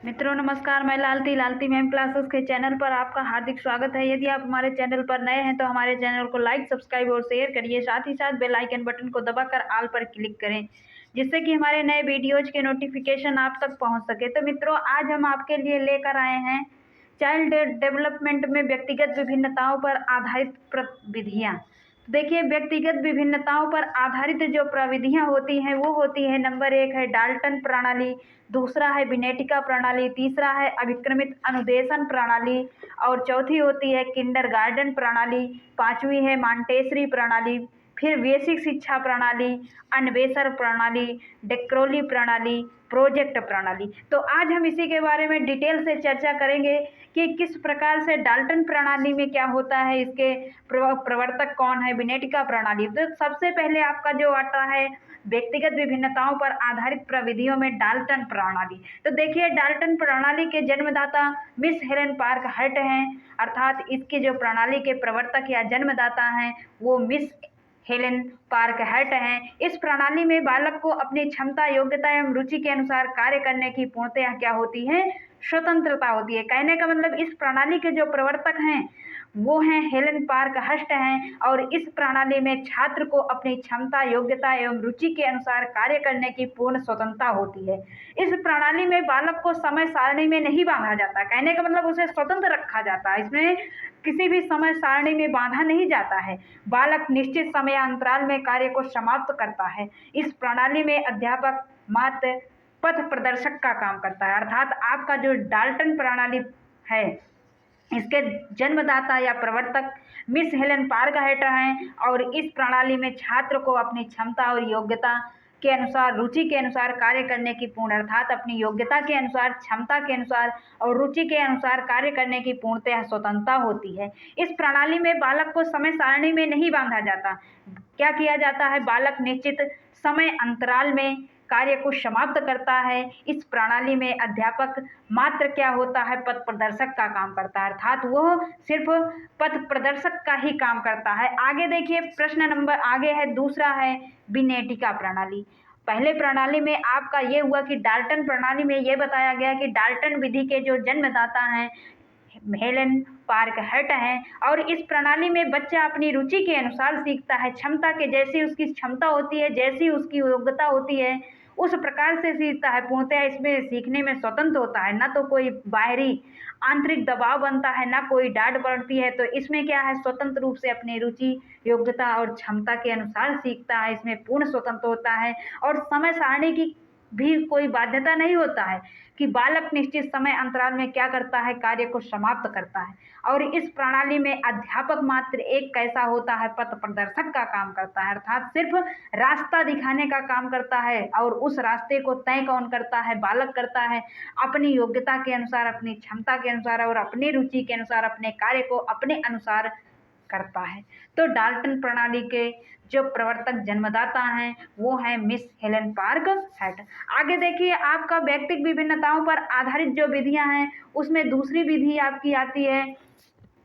मित्रों नमस्कार, मैं लालती मैम क्लासेस के चैनल पर आपका हार्दिक स्वागत है। यदि आप हमारे चैनल पर नए हैं तो हमारे चैनल को लाइक, सब्सक्राइब और शेयर करिए। साथ ही साथ बेल आइकन बटन को दबाकर ऑल पर क्लिक करें, जिससे कि हमारे नए वीडियोज के नोटिफिकेशन आप तक पहुंच सके। तो मित्रों, आज हम आपके लिए लेकर आए हैं चाइल्ड डेवलपमेंट में व्यक्तिगत विभिन्नताओं पर आधारित विधियाँ। देखिए, व्यक्तिगत विभिन्नताओं पर आधारित जो प्रविधियां होती हैं वो होती है, नंबर 1 है डाल्टन प्रणाली, दूसरा है विनेटिका प्रणाली, तीसरा है अभिक्रमित अनुदेशन प्रणाली और चौथी होती है किंडरगार्टन प्रणाली, पांचवी है मॉन्टेसरी प्रणाली, फिर बेसिक शिक्षा प्रणाली, अन्वेषण प्रणाली, डेक्रोली प्रणाली, प्रोजेक्ट प्रणाली। तो आज हम इसी के बारे में डिटेल से चर्चा करेंगे कि किस प्रकार से डाल्टन प्रणाली में क्या होता है, इसके प्रवर्तक कौन है, विनेटिका प्रणाली। तो सबसे पहले आपका जो आता है व्यक्तिगत विभिन्नताओं पर आधारित प्रविधियों में डाल्टन प्रणाली। तो देखिए, डाल्टन प्रणाली के जन्मदाता मिस हेलेन पार्क हर्ट हैं, अर्थात इसके जो प्रणाली के प्रवर्तक या जन्मदाता हैं वो मिस हेलेन पार्क हर्ट हैं। इस प्रणाली में बालक को अपनी क्षमता, योग्यता एवं रुचि के अनुसार कार्य करने की पूर्णतया क्या होती है, स्वतंत्रता होती है। कहने का मतलब इस प्रणाली के जो प्रवर्तक हैं वो हैं हेलेन पार्क हर्ट हैं, और इस प्रणाली में छात्र को अपनी क्षमता, योग्यता एवं रुचि के अनुसार कार्य करने की पूर्ण स्वतंत्रता होती है। इस प्रणाली में बालक को समय सारणी में नहीं बांधा जाता, कहने का मतलब उसे स्वतंत्र रखा जाता है। इसमें किसी भी समय सारणी में बांधा नहीं जाता है। बालक निश्चित समय अंतराल में कार्य को समाप्त करता है। इस प्रणाली में अध्यापक मात्र पथ प्रदर्शक का काम करता है, अर्थात आपका जो डाल्टन प्रणाली है इसके जन्मदाता या प्रवर्तक मिस हेलेन पार्क हर्ट हैं, और इस प्रणाली में छात्र को अपनी क्षमता और योग्यता के अनुसार, रुचि के अनुसार कार्य करने की पूर्ण, अर्थात अपनी योग्यता के अनुसार, क्षमता के अनुसार और रुचि के अनुसार कार्य करने की पूर्णतः स्वतंत्रता होती है। इस प्रणाली में बालक को समय सारणी में नहीं बांधा जाता। क्या किया जाता है, बालक निश्चित समय अंतराल में कार्य को समाप्त करता है। इस प्रणाली में अध्यापक मात्र क्या होता है, पथ प्रदर्शक का काम करता है, अर्थात वो सिर्फ पथ प्रदर्शक का ही काम करता है। आगे देखिए, प्रश्न नंबर आगे है, दूसरा है विनेटिका प्रणाली। पहले प्रणाली में आपका ये हुआ कि डाल्टन प्रणाली में ये बताया गया कि डाल्टन विधि के जो जन्मदाता हैं हेलेन पार्क हर्ट हैं, और इस प्रणाली में बच्चा अपनी रुचि के अनुसार सीखता है। क्षमता के जैसी उसकी क्षमता होती है, जैसी उसकी योग्यता होती है, उस प्रकार से सीखता है। पूर्णतः इसमें सीखने में स्वतंत्र होता है, ना तो कोई बाहरी आंतरिक दबाव बनता है, ना कोई डांट पड़ती है। तो इसमें क्या है, स्वतंत्र रूप से अपनी रुचि, योग्यता और क्षमता के अनुसार सीखता है। इसमें पूर्ण स्वतंत्र होता है, और समय सारणी की भी कोई बाध्यता नहीं होता है कि बालक निश्चित समय अंतराल में क्या करता है, कार्य को समाप्त करता है। और इस प्रणाली में अध्यापक मात्र एक कैसा होता है, पथ प्रदर्शक का काम करता है, अर्थात सिर्फ रास्ता दिखाने का काम करता है, और उस रास्ते को तय कौन करता है, बालक करता है, अपनी योग्यता के अनुसार, अपनी क्षमता के अनुसार और अपनी रुचि के अनुसार अपने कार्य को अपने अनुसार करता है। तो डाल्टन प्रणाली के जो प्रवर्तक जन्मदाता हैं वो हैं मिस हेलेन पार्क हर्ट। आगे देखिए, आपका व्यक्तिगत विभिन्नताओं पर आधारित जो विधियां हैं उसमें दूसरी विधि आपकी आती है,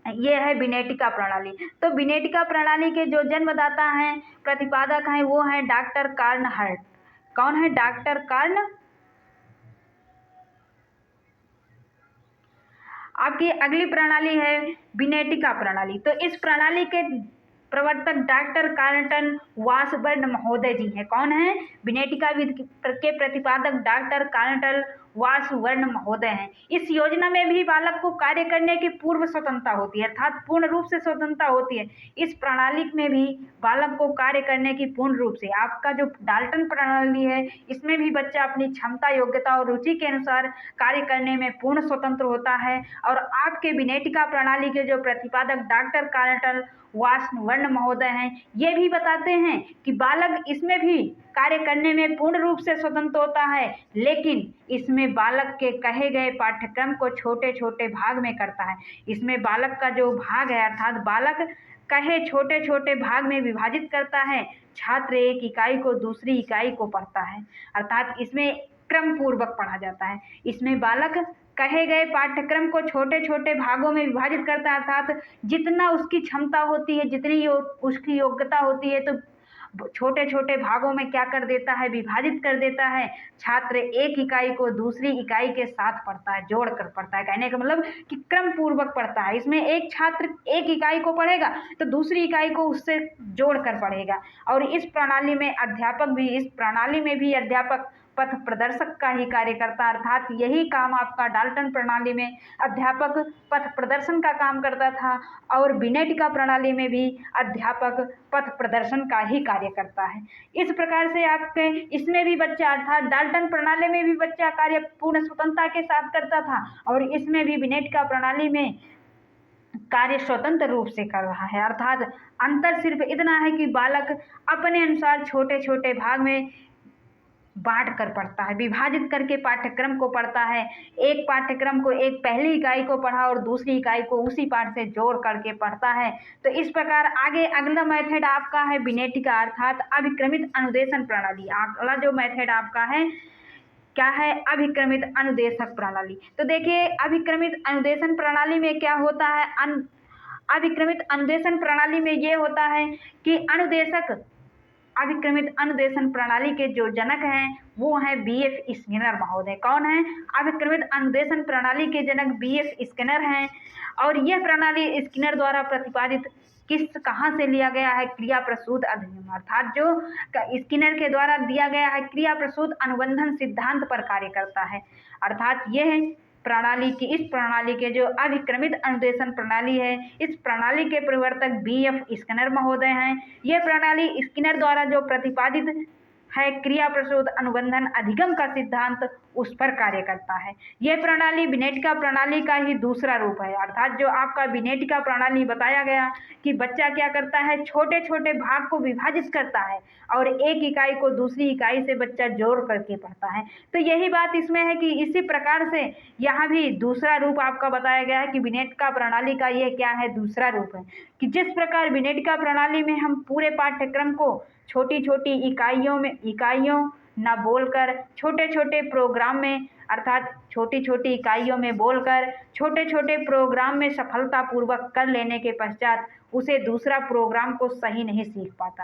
ये है विनेटिका प्रणाली। तो विनेटिका प्रणाली के जो जन्मदाता हैं, प्रतिपादक हैं, वो हैं डॉक्टर कार्ल हर्ट। कौन है, डॉक्टर कार्ल। आपकी अगली प्रणाली है विनेटिका प्रणाली। तो इस प्रणाली के प्रवर्तक डॉक्टर कार्लटन वासबर्न महोदय जी हैं। कौन है, विनेटिका विधि के प्रतिपादक डॉक्टर कार्लटन वासबर्न महोदय हैं। इस योजना में भी बालक को कार्य करने की पूर्व स्वतंत्रता होती है, अर्थात पूर्ण रूप से स्वतंत्रता होती है। इस प्रणाली में भी बालक को कार्य करने की पूर्ण रूप से, आपका जो डाल्टन प्रणाली है इसमें भी बच्चा अपनी क्षमता, योग्यता और रुचि के अनुसार कार्य करने में पूर्ण स्वतंत्र होता है। और आपके विनेटिका प्रणाली के जो प्रतिपादक डॉक्टर कार्लटन वासबर्न महोदय हैं, ये भी बताते हैं कि बालक इसमें भी कार्य करने में पूर्ण रूप से स्वतंत्र होता है, लेकिन इसमें बालक के कहे गए पाठ्यक्रम को छोटे छोटे भाग में करता है। इसमें बालक का जो भाग है, अर्थात बालक कहे छोटे छोटे भाग में विभाजित करता है। छात्र एक इकाई को दूसरी इकाई को पढ़ता है, अर्थात इसमें क्रम पूर्वक पढ़ा जाता है। इसमें बालक कहे गए पाठ्यक्रम को छोटे छोटे भागों में विभाजित करता है, अर्थात जितना उसकी क्षमता होती है, जितनी उसकी योग्यता होती है, तो छोटे छोटे भागों में क्या कर देता है, विभाजित कर देता है। छात्र एक इकाई को दूसरी इकाई के साथ पढ़ता है, जोड़ कर पढ़ता है। कहने का मतलब कि क्रम पूर्वक पढ़ता है। इसमें एक छात्र एक इकाई को पढ़ेगा तो दूसरी इकाई को उससे जोड़ कर पढ़ेगा। और इस प्रणाली में अध्यापक पथ प्रदर्शक का ही कार्य करता है, अर्थात यही काम आपका डाल्टन प्रणाली में अध्यापक पथ प्रदर्शन का काम करता था और बिनेट का प्रणाली में भी अध्यापक पथ प्रदर्शन का ही कार्य करता है। इस प्रकार से आपके इसमें भी बच्चा, अर्थात डाल्टन प्रणाली में भी बच्चा कार्य पूर्ण स्वतंत्रता के साथ करता था और इसमें भी बिनेट का प्रणाली में कार्य स्वतंत्र रूप से कर रहा है। अर्थात अंतर सिर्फ इतना है कि बालक अपने अनुसार छोटे छोटे भाग में बांट कर पढ़ता है, विभाजित करके पाठ्यक्रम को पढ़ता है। एक पाठ्यक्रम को एक पहली इकाई को पढ़ा और दूसरी इकाई को उसी पाठ से जोड़ करके पढ़ता है। तो इस प्रकार आगे अगला मेथड आपका है बिनेट का, अर्थात अभिक्रमित अनुदेशन प्रणाली। अगला जो मेथड आपका है क्या है, अभिक्रमित अनुदेशक प्रणाली। तो देखिए अभिक्रमित अनुदेशन प्रणाली में क्या होता है, अभिक्रमित अनुदेशन प्रणाली में ये होता है कि अभिक्रमित अनुदेशन प्रणाली के जो जनक हैं वो हैं BF स्किनर महोदय। कौन है? अभिक्रमित अनुदेशन प्रणाली के जनक BF स्किनर हैं। और यह प्रणाली स्किनर द्वारा प्रतिपादित कहाँ से लिया गया है, क्रिया प्रसूत अधिनियम, अर्थात जो स्किनर के द्वारा दिया गया है क्रिया प्रसूत अनुबंधन सिद्धांत पर कार्य करता है। अर्थात यह इस प्रणाली के जो अभिक्रमित अनुदेशन प्रणाली है, इस प्रणाली के प्रवर्तक BF स्किनर महोदय हैं। यह प्रणाली स्किनर द्वारा जो प्रतिपादित है क्रिया प्रसूत अनुबंधन अधिगम का सिद्धांत, उस पर कार्य करता है। यह प्रणाली बिनेट का प्रणाली का ही दूसरा रूप है। अर्थात जो आपका बिनेट का प्रणाली बताया गया कि बच्चा क्या करता है, छोटे छोटे भाग को विभाजित करता है और एक इकाई को दूसरी इकाई से बच्चा जोड़ करके पढ़ता है। तो यही बात इसमें है कि इसी प्रकार से यहाँ भी दूसरा रूप आपका बताया गया है कि बिनेट का प्रणाली का यह क्या है, दूसरा रूप है। कि जिस प्रकार बिनेट का प्रणाली में हम पूरे पाठ्यक्रम को छोटी छोटी इकाइयों न बोलकर छोटे छोटे प्रोग्राम में, अर्थात छोटी छोटी इकाइयों में बोलकर छोटे छोटे प्रोग्राम में सफलतापूर्वक कर लेने के पश्चात उसे दूसरा प्रोग्राम को सही नहीं सीख पाता।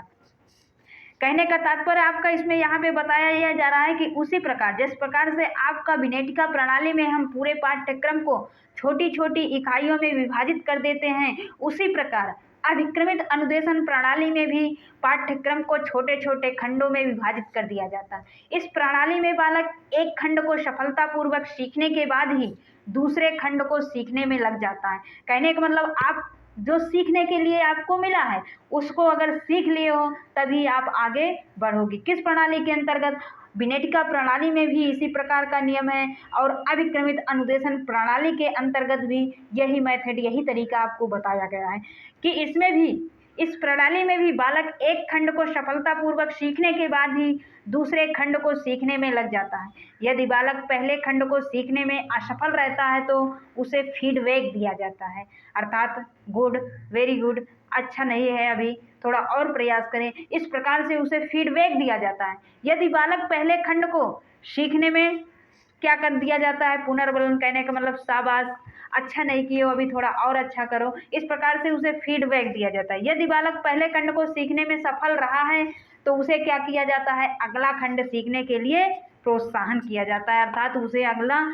कहने का तात्पर्य आपका इसमें यहाँ पे बताया जा रहा है कि उसी प्रकार जिस प्रकार से आपका बिनेट का प्रणाली में हम पूरे पाठ्यक्रम को छोटी छोटी इकाइयों में विभाजित कर देते हैं, उसी प्रकार अभिक्रमित अनुदेशन प्रणाली में भी पाठ्यक्रम को छोटे छोटे खंडों में विभाजित कर दिया जाता है। इस प्रणाली में बालक एक खंड को सफलतापूर्वक सीखने के बाद ही दूसरे खंड को सीखने में लग जाता है। कहने का मतलब आप जो सीखने के लिए आपको मिला है उसको अगर सीख लिए हो तभी आप आगे बढ़ोगे। किस प्रणाली के अंतर्गत? बिनेट का प्रणाली में भी इसी प्रकार का नियम है और अभिक्रमित अनुदेशन प्रणाली के अंतर्गत भी यही मेथड, यही तरीका आपको बताया गया है कि इसमें भी, इस प्रणाली में भी बालक एक खंड को सफलतापूर्वक सीखने के बाद ही दूसरे खंड को सीखने में लग जाता है। यदि बालक पहले खंड को सीखने में असफल रहता है तो उसे फीडबैक दिया जाता है, अर्थात गुड, वेरी गुड, अच्छा नहीं है, अभी थोड़ा और प्रयास करें, इस प्रकार से उसे फीडबैक दिया जाता है। यदि बालक पहले खंड को सीखने में क्या कर दिया जाता है, पुनर्बलन, कहने का मतलब शाबाश, अच्छा नहीं किए हो, अभी थोड़ा और अच्छा करो, इस प्रकार से उसे फीडबैक दिया जाता है। यदि बालक पहले खंड को सीखने में सफल रहा है तो उसे क्या किया जाता है, अगला खंड सीखने के लिए प्रोत्साहन किया जाता है, अर्थात उसे अगला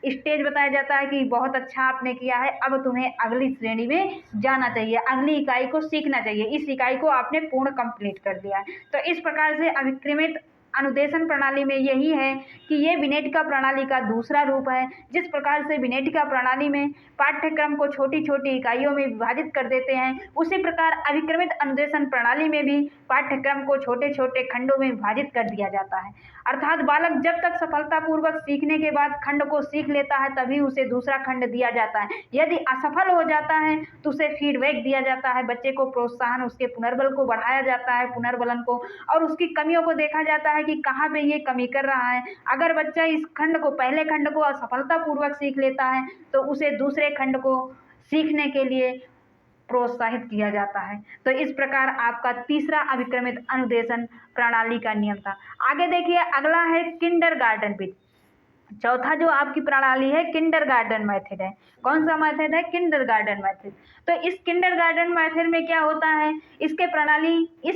स्टेज बताया जाता है कि बहुत अच्छा आपने किया है, अब तुम्हें अगली श्रेणी में जाना चाहिए, अगली इकाई को सीखना चाहिए, इस इकाई को आपने पूर्ण कंप्लीट कर दिया है। तो इस प्रकार से अभिक्रमित अनुदेशन प्रणाली में यही है कि ये बिनेट का प्रणाली का दूसरा रूप है। जिस प्रकार से बिनेट का प्रणाली में पाठ्यक्रम को छोटी छोटी इकाइयों में विभाजित कर देते हैं, उसी प्रकार अभिक्रमित अनुदेशन प्रणाली में भी पाठ्यक्रम को छोटे छोटे खंडों में विभाजित कर दिया जाता है। अर्थात बालक जब तक सफलतापूर्वक सीखने के बाद खंड को सीख लेता है तभी उसे दूसरा खंड दिया जाता है। यदि असफल हो जाता है तो उसे फीडबैक दिया जाता है, बच्चे को प्रोत्साहन, उसके पुनर्बल को बढ़ाया जाता है, पुनर्बलन को, और उसकी कमियों को देखा जाता है कि कहाँ पे ये कमी कर रहा है। अगर बच्चा इस खंड को, पहले खंड को असफलतापूर्वक सीख लेता है तो उसे दूसरे खंड को सीखने के लिए प्रोत्साहित किया जाता है। तो इस प्रकार आपका तीसरा अभिक्रमित अनुदेशन प्रणाली का नियम था। आगे देखिए, अगला है किंडरगार्टन विधि। चौथा जो आपकी प्रणाली है किंडरगार्टन मेथड है। कौन सा मेथड है? Kindergarten method. तो इस किंडरगार्टन मेथड में क्या होता है, इस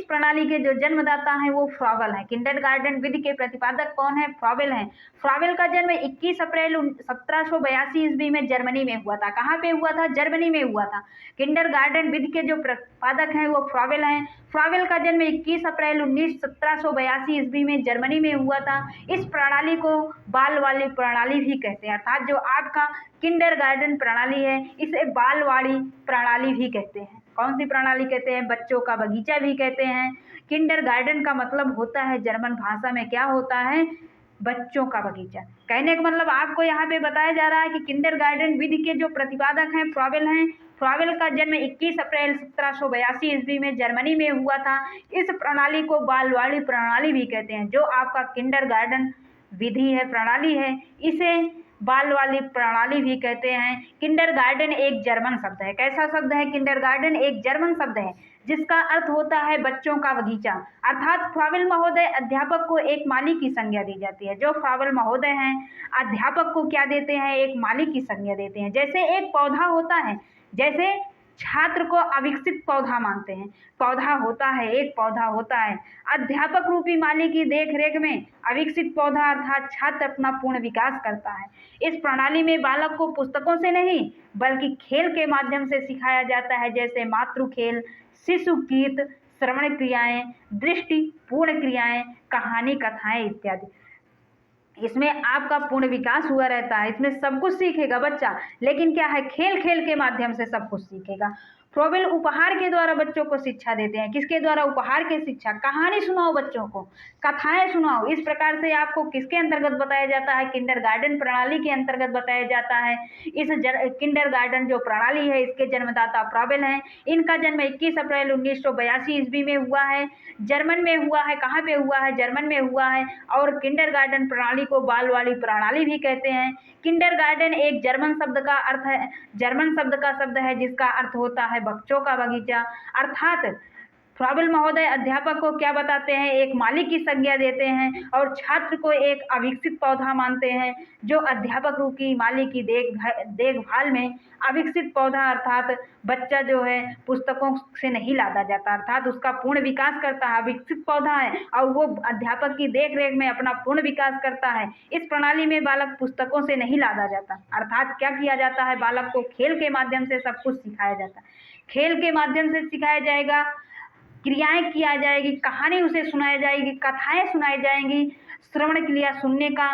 प्रणाली के जो जन्मदाता हैं वो फ्रॉबेल है। किंडरगार्टन विधि के प्रतिपादक कौन है? फ्रॉबेल है। फ्रॉबेल का जन्म 21 अप्रैल 1782 ईस्वी में जर्मनी में हुआ था। कहाँ पे हुआ था? जर्मनी में हुआ था। किंडरगार्टन विधि के जो प्रतिपादक हैं वो फ्रॉबेल हैं। फ्रॉबेल का जन्म 21 अप्रैल 1782 ईस्वी में जर्मनी में हुआ था। इस प्रणाली को बाल वाली प्रणाली भी कहते हैं, अर्थात जो आपका किंडरगार्टन प्रणाली है इसे बाल वाली प्रणाली भी कहते हैं। कौन सी प्रणाली कहते हैं? बच्चों का बगीचा भी कहते हैं। किंडरगार्टन का मतलब होता है जर्मन भाषा में क्या होता है? बच्चों का बगीचा। कहने का मतलब आपको यहाँ पे बताया जा रहा है कि किंडरगार्टन विधि के जो प्रतिपादक हैं फ्रॉबेल हैं। फ्रॉबेल का जन्म 21 अप्रैल 1782 ईस्वी में जर्मनी में हुआ था। इस प्रणाली को बालवाड़ी प्रणाली भी कहते हैं। जो आपका किंडरगार्टन विधि है, प्रणाली है, इसे बाल वाली प्रणाली भी कहते हैं। किंडरगार्टन एक जर्मन शब्द है। कैसा शब्द है? किंडरगार्टन एक जर्मन शब्द है जिसका अर्थ होता है बच्चों का बगीचा। अर्थात फ्रॉबेल महोदय अध्यापक को एक माली की संज्ञा दी जाती है। जो फ्रॉबेल महोदय हैं अध्यापक को क्या देते हैं? एक माली की संज्ञा देते हैं। जैसे एक पौधा होता है, जैसे छात्र को अविकसित पौधा मानते हैं, पौधा होता है, एक पौधा होता है, अध्यापक रूपी माली की देखरेख में अविकसित पौधा अर्थात छात्र अपना पूर्ण विकास करता है। इस प्रणाली में बालक को पुस्तकों से नहीं बल्कि खेल के माध्यम से सिखाया जाता है, जैसे मातृ खेल, शिशु गीत, श्रवण क्रियाएं, दृष्टि पूर्ण क्रियाएं, कहानी कथाएं इत्यादि। इसमें आपका पूर्ण विकास हुआ रहता है, इसमें सब कुछ सीखेगा बच्चा, लेकिन क्या है? खेल खेल के माध्यम से सब कुछ सीखेगा। फ्रॉबेल उपहार के द्वारा बच्चों को शिक्षा देते हैं। किसके द्वारा? उपहार के शिक्षा। कहानी सुनाओ बच्चों को, कथाएं सुनाओ। इस प्रकार से आपको किसके अंतर्गत बताया जाता है? किंडरगार्टन प्रणाली के अंतर्गत बताया जाता है। इस किंडरगार्टन जो प्रणाली है इसके जन्मदाता फ्रॉबेल हैं। इनका जन्म 21 अप्रैल 1982 ईस्वी में हुआ है, जर्मन में हुआ है। कहाँ पे हुआ है? जर्मन में हुआ है। और किंडरगार्टन प्रणाली को बाल वाली प्रणाली भी कहते हैं। किंडरगार्टन एक जर्मन शब्द का अर्थ है, जर्मन शब्द का शब्द है जिसका अर्थ होता है बच्चों का बगीचा। अर्थात फ्रॉबेल महोदय अध्यापक को क्या बताते हैं? एक माली की संज्ञा देते हैं और छात्र को एक अविकसित पौधा मानते हैं। जो अध्यापक रूपी माली की देखभाल में अविकसित पौधा अर्थात बच्चा जो है पुस्तकों से नहीं लादा जाता, अर्थात उसका पूर्ण विकास करता है, अविकसित पौधा है और वो अध्यापक की देखरेख में अपना पूर्ण विकास करता है। इस प्रणाली में बालक पुस्तकों से नहीं लादा जाता, अर्थात क्या किया जाता है? बालक को खेल के माध्यम से सब कुछ सिखाया जाता है। खेल के माध्यम से सिखाया जाएगा, क्रियाएं किया जाएगी, कहानी उसे सुनाई जाएगी, कथाएं सुनाई जाएंगी, श्रवण क्रिया सुनने का,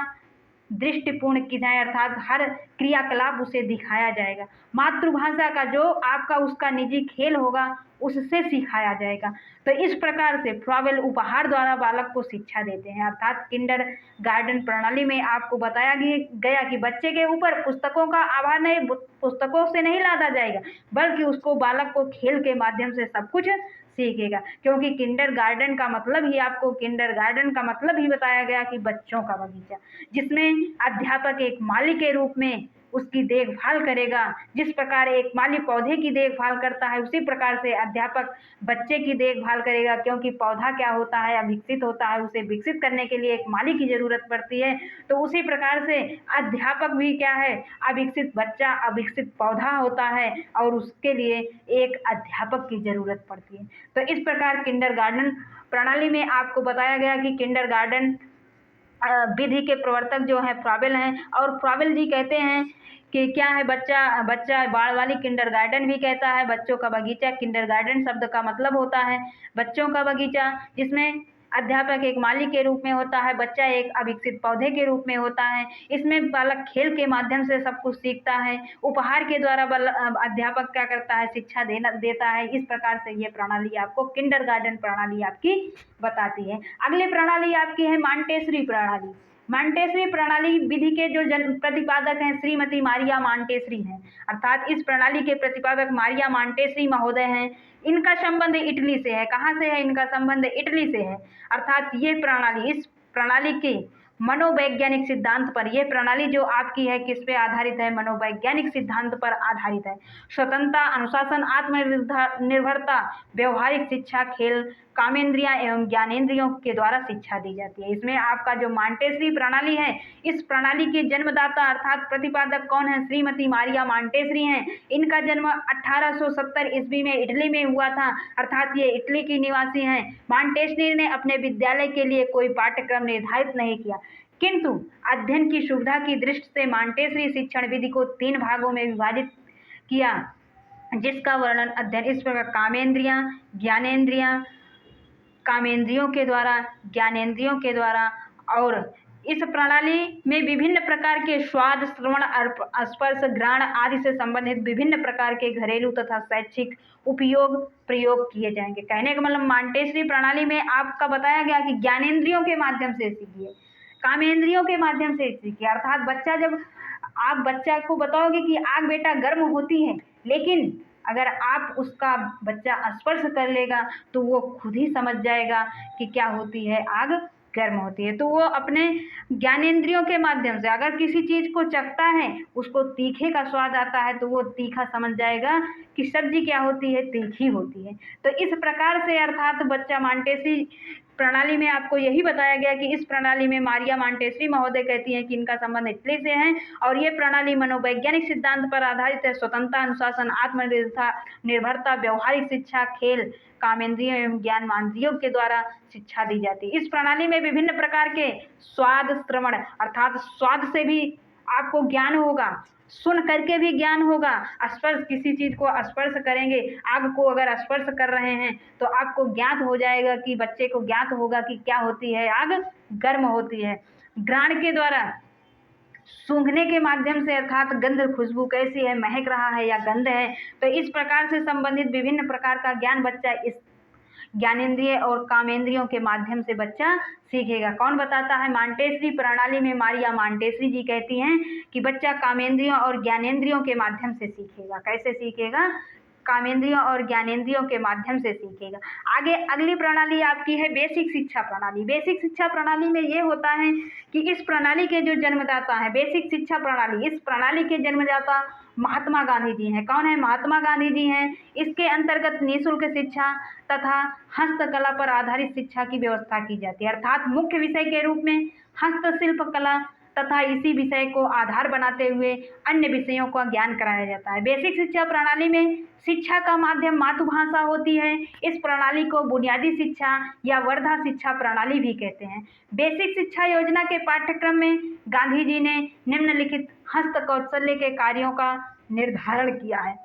दृष्टिपूर्ण क्रियाएं अर्थात हर क्रियाकलाप उसे दिखाया जाएगा। मातृभाषा का जो आपका उसका निजी खेल होगा उससे सिखाया जाएगा। तो इस प्रकार से फ्रॉबेल उपहार द्वारा बालक को शिक्षा देते हैं। अर्थात किंडरगार्टन प्रणाली में आपको बताया गया कि बच्चे के ऊपर पुस्तकों का आभार नहीं, पुस्तकों से नहीं लादा जाएगा बल्कि उसको बालक को खेल के माध्यम से सब कुछ सीखेगा। क्योंकि किंडरगार्टन का मतलब ही आपको किंडरगार्टन का मतलब ही बताया गया कि बच्चों का बगीचा, जिसमें अध्यापक एक माली के रूप में उसकी देखभाल करेगा। जिस प्रकार एक माली पौधे की देखभाल करता है उसी प्रकार से अध्यापक बच्चे की देखभाल करेगा। क्योंकि पौधा क्या होता है? अविकसित होता है, उसे विकसित करने के लिए एक माली की जरूरत पड़ती है। तो उसी प्रकार से अध्यापक भी क्या है? अविकसित बच्चा, अविकसित पौधा होता है और उसके लिए एक अध्यापक की जरूरत पड़ती है। तो इस प्रकार किंडरगार्टन प्रणाली में आपको बताया गया कि किंडरगार्टन विधि के प्रवर्तक जो है फ्रॉबेल हैं। और फ्रॉबेल जी कहते हैं कि क्या है? बच्चा बाल वाली किंडरगार्टन भी कहता है बच्चों का बगीचा। किंडरगार्टन शब्द का मतलब होता है बच्चों का बगीचा, जिसमें अध्यापक एक माली के रूप में होता है, बच्चा एक अविकसित पौधे के रूप में होता है। इसमें बालक खेल के माध्यम से सब कुछ सीखता है। उपहार के द्वारा अध्यापक क्या करता है? शिक्षा देता है। इस प्रकार से ये प्रणाली आपको किंडरगार्टन प्रणाली आपकी बताती है। अगली प्रणाली आपकी है मॉन्टेसरी प्रणाली। मॉन्टेसरी प्रणाली विधि के जो प्रतिपादक हैं श्रीमती मारिया मॉन्टेसरी हैं। अर्थात इस प्रणाली के प्रतिपादक मारिया मॉन्टेसरी महोदय हैं। इनका संबंध इटली से है। कहाँ से है इनका संबंध? इटली से है। अर्थात ये प्रणाली, इस प्रणाली के मनोवैज्ञानिक सिद्धांत पर। यह प्रणाली जो आपकी है किस पे आधारित है? मनोवैज्ञानिक सिद्धांत पर आधारित है। स्वतंत्रता, अनुशासन, आत्मनिर्भरता, व्यवहारिक शिक्षा, खेल, कामेंद्रियां एवं ज्ञानेंद्रियों के द्वारा शिक्षा दी जाती है। इसमें आपका जो मॉन्टेसरी प्रणाली है, इस प्रणाली के जन्मदाता अर्थात प्रतिपादक कौन है? श्रीमती मारिया मॉन्टेसरी हैं। इनका जन्म 1870 ईस्वी में इटली में हुआ था, अर्थात ये इटली की निवासी हैं। मॉन्टेसरी ने अपने विद्यालय के लिए कोई पाठ्यक्रम निर्धारित नहीं किया, किंतु अध्ययन की सुविधा की दृष्टि से मॉन्टेसरी शिक्षण विधि को 3 भागों में विभाजित किया, जिसका वर्णन अध्ययन इस प्रकार: कामेंद्रियां, ज्ञानेंद्रियां, कामेंद्रियों के द्वारा, ज्ञानेंद्रियों के द्वारा। और इस प्रणाली में विभिन्न प्रकार के स्वाद, श्रवण, स्पर्श, घ्राण आदि से संबंधित विभिन्न प्रकार के घरेलू तथा शैक्षिक उपयोग प्रयोग किए जाएंगे। कहने का मतलब मॉन्टेसरी प्रणाली में आपका बताया गया कि ज्ञानेंद्रियों के माध्यम से सीखिए, कामेंद्रियों के माध्यम से सीखिए। अर्थात बच्चा, जब आप बच्चा को बताओगे कि आग बेटा गर्म होती है, लेकिन अगर आप उसका बच्चा स्पर्श कर लेगा तो वो खुद ही समझ जाएगा कि क्या होती है, आग गर्म होती है। तो वो अपने ज्ञानेंद्रियों के माध्यम से अगर किसी चीज़ को चखता है, उसको तीखे का स्वाद आता है, तो वो तीखा समझ जाएगा कि सब्जी क्या होती है, तीखी होती है। तो इस प्रकार से अर्थात बच्चा मॉन्टेसरी प्रणाली में आपको यही बताया गया कि इस प्रणाली में मारिया मॉन्टेसरी महोदय कहती हैं कि इनका संबंध इटली से है और ये प्रणाली मनोवैज्ञानिक सिद्धांत पर आधारित है। स्वतंत्रता, अनुशासन, आत्मनिर्भरता, व्यवहारिक शिक्षा, खेल, कामेंद्रियों एवं ज्ञानेंद्रियों के द्वारा शिक्षा दी जाती है। इस प्रणाली में विभिन्न प्रकार के स्वाद, श्रवण अर्थात स्वाद से भी आपको ज्ञान होगा, सुन करके भी ज्ञान होगा, स्पर्श, किसी चीज को स्पर्श करेंगे, आग को अगर स्पर्श कर रहे हैं तो आपको ज्ञात हो जाएगा कि बच्चे को ज्ञात होगा कि क्या होती है, आग गर्म होती है। घ्राण के द्वारा सूंघने के माध्यम से अर्थात गंध, खुशबू कैसी है, महक रहा है या गंध है, तो इस प्रकार से संबंधित विभिन्न प्रकार का ज्ञान बच्चा इस ज्ञानेंद्रिय और कामेंद्रियों के माध्यम से बच्चा सीखेगा। कौन बताता है? मॉन्टेसरी प्रणाली में मारिया मॉन्टेसरी जी कहती हैं कि बच्चा कामेंद्रियों और ज्ञानेंद्रियों के माध्यम से सीखेगा। कैसे सीखेगा? कामेंद्रियों और ज्ञानेंद्रियों के माध्यम से सीखेगा। आगे अगली प्रणाली आपकी है बेसिक शिक्षा प्रणाली। बेसिक शिक्षा प्रणाली में ये होता है कि इस प्रणाली के जो जन्मदाता है, बेसिक शिक्षा प्रणाली, इस प्रणाली के जन्मदाता महात्मा गांधी जी हैं। कौन है? महात्मा गांधी जी हैं। इसके अंतर्गत निःशुल्क शिक्षा तथा हस्तकला पर आधारित शिक्षा की व्यवस्था की जाती है, अर्थात मुख्य विषय के रूप में हस्तशिल्प कला तथा इसी विषय को आधार बनाते हुए अन्य विषयों का ज्ञान कराया जाता है। बेसिक शिक्षा प्रणाली में शिक्षा का माध्यम मातृभाषा होती है। इस प्रणाली को बुनियादी शिक्षा या वर्धा शिक्षा प्रणाली भी कहते हैं। बेसिक शिक्षा योजना के पाठ्यक्रम में गांधी जी ने निम्नलिखित हस्त कौशल्य के कार्यों का निर्धारण किया है।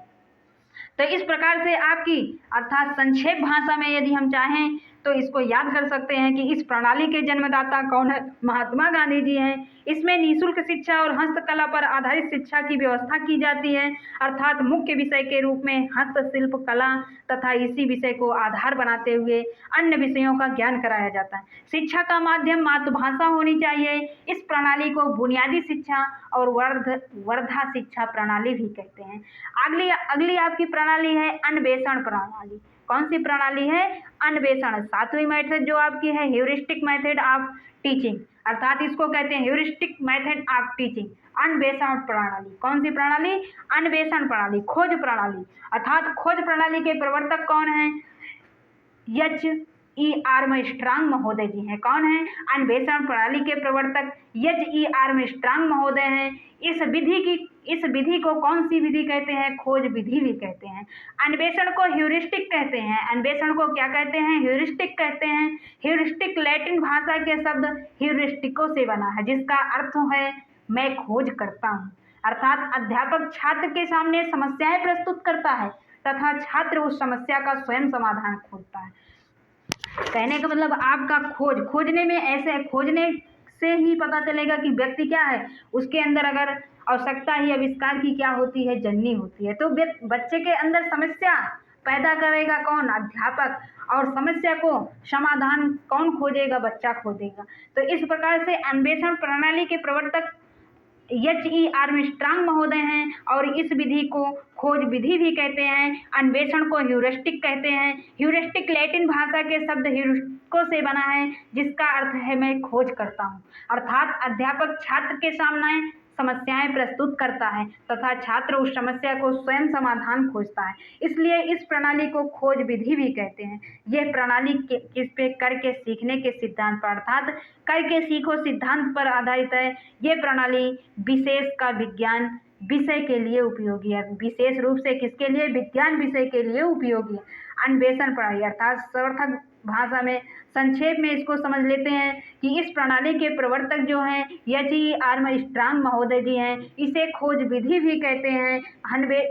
तो इस प्रकार से आपकी अर्थात संक्षेप भाषा में यदि हम चाहें तो इसको याद कर सकते हैं कि इस प्रणाली के जन्मदाता कौन है? महात्मा गांधी जी हैं। इसमें निःशुल्क शिक्षा और हस्तकला पर आधारित शिक्षा की व्यवस्था की जाती है, अर्थात मुख्य विषय के रूप में हस्तशिल्प कला तथा इसी विषय को आधार बनाते हुए अन्य विषयों का ज्ञान कराया जाता है। शिक्षा का माध्यम मातृभाषा होनी चाहिए। इस प्रणाली को बुनियादी शिक्षा और वर्धा शिक्षा प्रणाली भी कहते हैं। अगली आपकी प्रणाली है अन्वेषण प्रणाली। कौन सी प्रणाली है? अन्वेषण। 7वीं मेथड जो आपकी है ह्यूरिस्टिक मेथड ऑफ टीचिंग, अर्थात इसको कहते हैं ह्यूरिस्टिक मेथड ऑफ टीचिंग। अन्वेषण प्रणाली। कौन सी प्रणाली? अन्वेषण प्रणाली, खोज प्रणाली। अर्थात खोज प्रणाली के प्रवर्तक कौन है? H.E. आर्मस्ट्रांग महोदय जी हैं। कौन है? अन्वेषण प्रणाली के प्रवर्तक H.E. आर्मस्ट्रांग महोदय हैं। इस विधि को कौन सी विधि कहते हैं? खोज विधि भी कहते हैं। अन्वेषण को ह्यूरिस्टिक कहते हैं। अन्वेषण को क्या कहते हैं? ह्यूरिस्टिक कहते हैं। ह्यूरिस्टिक लैटिन भाषा के शब्द ह्यूरिस्टिको से बना है, जिसका अर्थ है मैं खोज करता हूँ। अर्थात अध्यापक छात्र के सामने समस्याएं प्रस्तुत करता है तथा छात्र उस समस्या का स्वयं समाधान खोजता है। कहने का मतलब आपका खोजने में ऐसे खोजने से ही पता चलेगा कि व्यक्ति क्या है, उसके अंदर अगर आवश्यकता ही आविष्कार की क्या होती है, जननी होती है। तो बच्चे के अंदर समस्या पैदा करेगा कौन? अध्यापक। और समस्या को समाधान कौन खोजेगा? बच्चा खोजेगा। तो इस प्रकार से अन्वेषण प्रणाली के प्रवर्तक H.E. आर्मस्ट्रांग महोदय हैं और इस विधि को खोज विधि भी कहते हैं। अन्वेषण को ह्यूरिस्टिक कहते हैं। ह्यूरिस्टिक लैटिन भाषा के शब्द ह्यूरिस्टिको से बना है, जिसका अर्थ है मैं खोज करता हूँ। अर्थात अध्यापक छात्र के सामने समस्याएं प्रस्तुत करता है तथा छात्र उस समस्या को स्वयं समाधान खोजता है, इसलिए इस प्रणाली को खोज विधि भी कहते हैं। यह प्रणाली किस पे करके सीखने के सिद्धांत पर अर्थात करके सीखो सिद्धांत पर आधारित है। यह प्रणाली विशेष का विज्ञान विषय के लिए उपयोगी है। विशेष रूप से किसके लिए? विज्ञान विषय के लिए उपयोगी है। अन्वेषण प्रणाली अर्थात सार्थक भाषा में संक्षेप में इसको समझ लेते हैं कि इस प्रणाली के प्रवर्तक जो हैं H.E. आर्मस्ट्रांग महोदय जी हैं। इसे खोज विधि भी कहते हैं।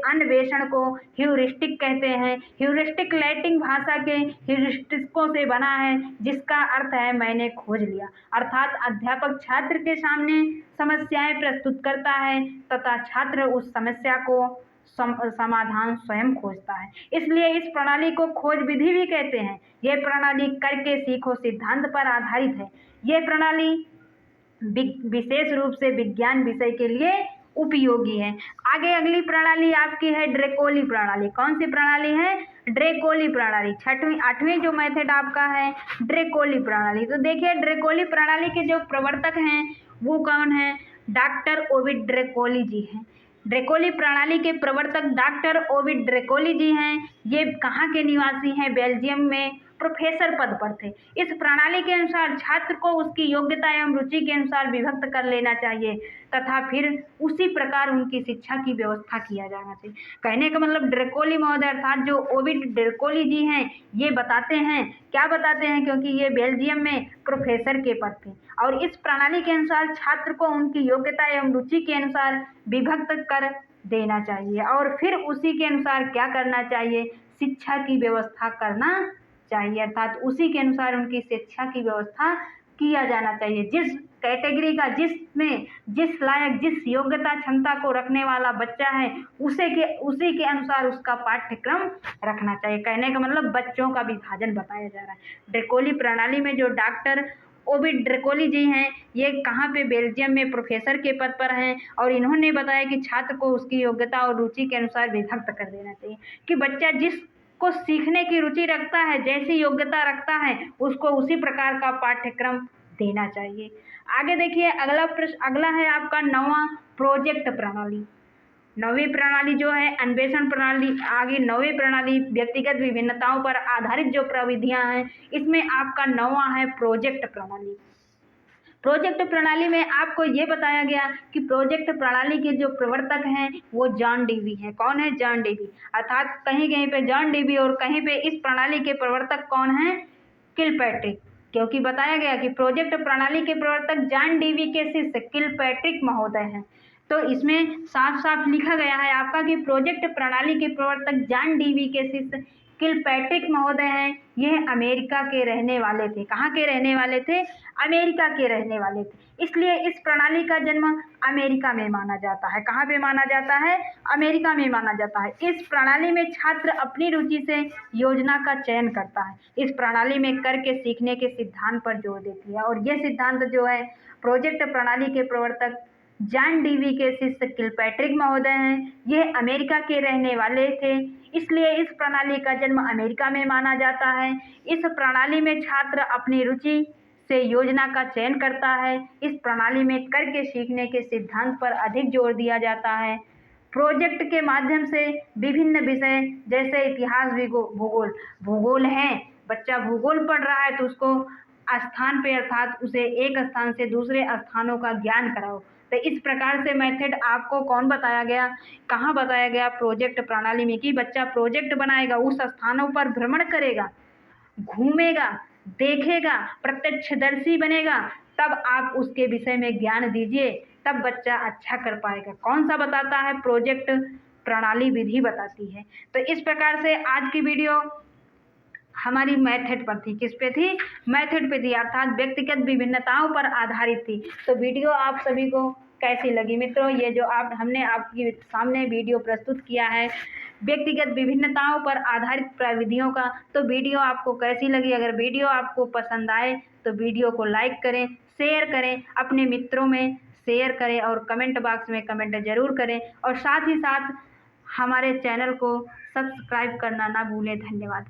अन्वेषण को ह्यूरिस्टिक कहते हैं। ह्यूरिस्टिक लैटिन भाषा के ह्यूरिस्टिको से बना है, जिसका अर्थ है मैंने खोज लिया। अर्थात अध्यापक छात्र के सामने समस्याएं प्रस्तुत करता है तथा छात्र उस समस्या को समाधान स्वयं खोजता है, इसलिए इस प्रणाली को खोज विधि भी कहते हैं। यह प्रणाली करके सीखो सिद्धांत पर आधारित है। यह प्रणाली विशेष रूप से विज्ञान विषय के लिए उपयोगी है। आगे अगली प्रणाली आपकी है ड्रेकोली प्रणाली। कौन सी प्रणाली है? ड्रेकोली प्रणाली। 8वीं जो मेथड आपका है ड्रेकोली प्रणाली। तो देखिए ड्रेकोली प्रणाली के जो प्रवर्तक हैं वो कौन है? डॉक्टर ओविड ड्रेकोली जी हैं। ड्रेकोली प्रणाली के प्रवर्तक डॉक्टर ओविड ड्रेकोली जी हैं। ये कहाँ के निवासी हैं? बेल्जियम में प्रोफेसर पद पर थे। इस प्रणाली के अनुसार छात्र को उसकी योग्यता एवं रुचि के अनुसार विभक्त कर लेना चाहिए तथा फिर उसी प्रकार उनकी शिक्षा की व्यवस्था किया जाना चाहिए। कहने का मतलब ड्रेकोली महोदय अर्थात जो ओविड ड्रेकोली जी हैं ये बताते हैं, क्या बताते हैं? क्योंकि ये बेल्जियम में प्रोफेसर के पद थे और इस प्रणाली के अनुसार छात्र को उनकी योग्यता एवं रुचि के अनुसार विभक्त कर देना चाहिए और फिर उसी के अनुसार क्या करना चाहिए? शिक्षा की व्यवस्था करना चाहिए। अर्थात उसी के अनुसार उनकी शिक्षा की व्यवस्था किया जाना चाहिए। जिस कैटेगरी का जिस लायक जिस योग्यता क्षमता को रखने वाला बच्चा है उसी के अनुसार उसका पाठ्यक्रम रखना चाहिए। कहने का मतलब बच्चों का विभाजन बताया जा रहा है। ड्रेकोली प्रणाली में जो डॉक्टर ओविड ड्रेकोली जी हैं ये कहाँ पे? बेल्जियम में प्रोफेसर के पद पर हैं और इन्होंने बताया कि छात्र को उसकी योग्यता और रुचि के अनुसार विभक्त कर देना चाहिए कि बच्चा जिसको सीखने की रुचि रखता है, जैसी योग्यता रखता है, उसको उसी प्रकार का पाठ्यक्रम देना चाहिए। आगे देखिए अगला प्रश्न अगला है आपका 9वां प्रोजेक्ट प्रणाली। 9वीं प्रणाली जो है अन्वेषण प्रणाली। आगे 9वीं प्रणाली व्यक्तिगत विभिन्नताओं पर आधारित जो प्रविधियां हैं इसमें आपका 9वां है प्रोजेक्ट प्रणाली। प्रोजेक्ट प्रणाली में आपको ये बताया गया कि प्रोजेक्ट प्रणाली के जो प्रवर्तक हैं वो जॉन डेवी हैं। कौन है? John Dewey. अर्थात कहीं कहीं पे जॉन डेवी और कहीं पे इस प्रणाली के प्रवर्तक कौन हैं? किलपैट्रिक। क्योंकि बताया गया कि प्रोजेक्ट प्रणाली के प्रवर्तक जॉन डेवी के शिष्य किलपैट्रिक महोदय हैं। तो इसमें साफ साफ लिखा गया है आपका कि प्रोजेक्ट प्रणाली के प्रवर्तक जॉन डेवी के शिष्य किलपैट्रिक महोदय हैं। यह अमेरिका के रहने वाले थे। कहाँ के रहने वाले थे? अमेरिका के रहने वाले थे। इसलिए इस प्रणाली का जन्म अमेरिका में माना जाता है। कहाँ पे माना जाता है? अमेरिका में माना जाता है। इस प्रणाली में छात्र अपनी रुचि से योजना का चयन करता है। इस प्रणाली में करके सीखने के सिद्धांत पर जोर देती है और यह सिद्धांत जो है प्रोजेक्ट प्रणाली के प्रवर्तक जॉन डेवी के शिष्य किलपैट्रिक महोदय हैं। यह अमेरिका के रहने वाले थे, इसलिए इस प्रणाली का जन्म अमेरिका में माना जाता है। इस प्रणाली में छात्र अपनी रुचि से योजना का चयन करता है। इस प्रणाली में करके सीखने के सिद्धांत पर अधिक जोर दिया जाता है। प्रोजेक्ट के माध्यम से विभिन्न विषय जैसे इतिहास, भूगोल है, बच्चा भूगोल पढ़ रहा है तो उसको स्थान पे अर्थात उसे एक स्थान से दूसरे स्थानों का ज्ञान कराओ। तो इस प्रकार से मेथड आपको कौन बताया गया? कहाँ बताया गया? प्रोजेक्ट प्रणाली में कि बच्चा प्रोजेक्ट बनाएगा, उस स्थानों पर भ्रमण करेगा, घूमेगा, देखेगा, प्रत्यक्षदर्शी बनेगा, तब आप उसके विषय में ज्ञान दीजिए, तब बच्चा अच्छा कर पाएगा। कौन सा बताता है? प्रोजेक्ट प्रणाली विधि बताती है। तो इस प्रकार से आज की वीडियो हमारी मेथड पर थी। किस पे थी? मेथड पे थी, अर्थात व्यक्तिगत विभिन्नताओं पर आधारित थी। तो वीडियो आप सभी को कैसी लगी मित्रों? ये जो हमने आपके सामने वीडियो प्रस्तुत किया है व्यक्तिगत विभिन्नताओं पर आधारित प्रविधियों का, तो वीडियो आपको कैसी लगी? अगर वीडियो आपको पसंद आए तो वीडियो को लाइक करें, शेयर करें, अपने मित्रों में शेयर करें और कमेंट बॉक्स में कमेंट ज़रूर करें, और साथ ही साथ हमारे चैनल को सब्सक्राइब करना ना भूलें। धन्यवाद।